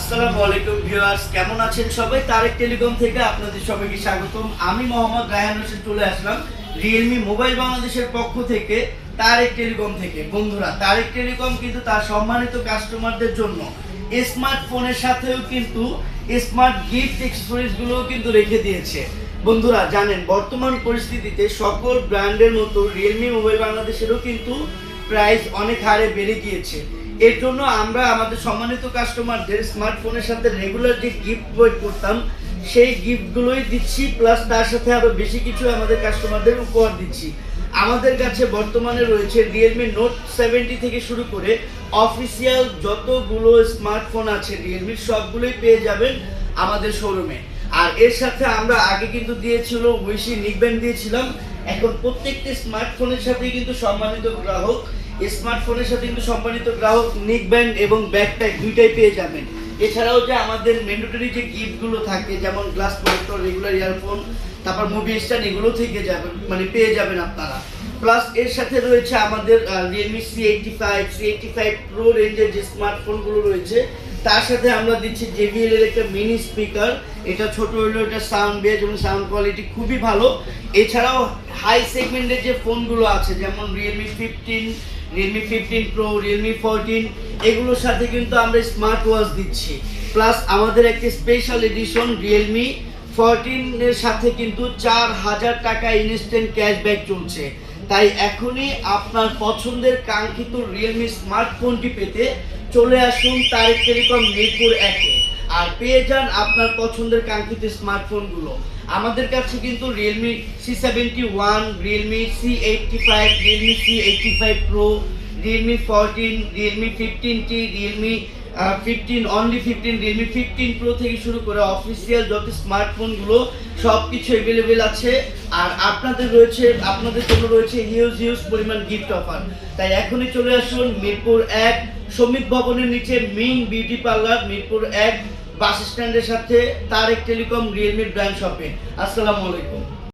আসসালামু আলাইকুম ভিউয়ার্স, কেমন আছেন সবাই? তারেক টেলিকম থেকে আপনাদের সবাইকে স্বাগতম। আমি মোহাম্মদ রায়হান হোসেন চলে আসলাম রিয়েলমি মোবাইল বাংলাদেশের পক্ষ থেকে, তারেক টেলিকম থেকে। বন্ধুরা, তারেক টেলিকম কিন্তু তার সম্মানিত কাস্টমারদের জন্য স্মার্টফোনের সাথেও কিন্তু স্মার্ট গিফট এক্সেসরিজ গুলোও কিন্তু রেখে দিয়েছে। বন্ধুরা জানেন, বর্তমান পরিস্থিতিতে সকল ব্র্যান্ডের মতো রিয়েলমি মোবাইল বাংলাদেশেরও কিন্তু প্রাইস অনেক হারে বেড়ে গিয়েছে। এর জন্য আমরা আমাদের সম্মানিত কাস্টমারদের স্মার্টফোনের সাথে রেগুলার যে গিফট প্রোভাইড করতাম সেই গিফটগুলোই দিচ্ছি, প্লাস তার সাথে আরও বেশি কিছু আমাদের কাস্টমারদের উপহার দিচ্ছি। আমাদের কাছে বর্তমানে রয়েছে রিয়েলমি নোট 70 থেকে শুরু করে অফিসিয়াল যতগুলো স্মার্টফোন আছে রিয়েলমির, সবগুলোই পেয়ে যাবেন আমাদের শোরুমে। আর এর সাথে আমরা আগে কিন্তু দিয়েছিল উইশি নিকব্যান্ড দিয়েছিলাম। এখন প্রত্যেকটি স্মার্টফোনের সাথেই কিন্তু সম্মানিত গ্রাহক নিকব্যান্ড এবং ব্যাকপ্যাক দুইটাই পেয়ে যাবেন। এছাড়াও যে আমাদের ম্যান্ডেটরি যে গিফটগুলো থাকে, যেমন গ্লাস প্রোটেক্টর, রেগুলার ইয়ারফোন, তারপর মুভি স্ট্যান্ড, এগুলো থেকে যাবেন পেয়ে যাবেন আপনারা। প্লাস এর সাথে রয়েছে আমাদের রিয়েলমি C85 প্রো রেঞ্জের যে স্মার্টফোনগুলো রয়েছে, তার সাথে আমরা দিচ্ছি JBL এর একটা মিনি স্পিকার। এটা ছোট হলেও এটা সাউন্ড বেজ এবং সাউন্ড কোয়ালিটি খুবই ভালো। এছাড়াও হাই সেগমেন্টের যে ফোনগুলো আছে, যেমন রিয়েলমি 15 প্রো, রিয়েলমি 14, এগুলোর সাথে কিন্তু আমরা স্মার্ট ওয়াচ দিচ্ছি। প্লাস আমাদের একটি স্পেশাল এডিশন রিয়েলমি 14 এর সাথে কিন্তু 4000 টাকা ইনস্ট্যান্ট ক্যাশব্যাক চলছে। তাই এখনই আপনার পছন্দের কাঙ্ক্ষিত রিয়েলমি স্মার্টফোনটি পেতে চলে আসুন তারেক টেলিকম মিরপুর 1 আর পেয়ে যান আপনার পছন্দের কাঙ্ক্ষিত স্মার্টফোনগুলো। আমাদের কাছে কিন্তু Realme C71, Realme C85, Realme C85 pro, Realme 14, Realme 15T, Realme 15, Realme 15 pro থেকে শুরু করে অফিসিয়াল যত স্মার্টফোনগুলো সব কিছু অ্যাভেলেবেল আছে। আর আপনাদের জন্য রয়েছে হিউজ পরিমাণ গিফট অফার। তাই এখনই চলে আসুন মিরপুর 1 শ্রমিক ভবনের নিচে মিং বিউটি পার্লার, মিরপুর 1 বাস স্ট্যান্ডের সাথে তারেক টেলিকম রিয়েলমির ব্র্যান্ড শপে। আসসালামু আলাইকুম।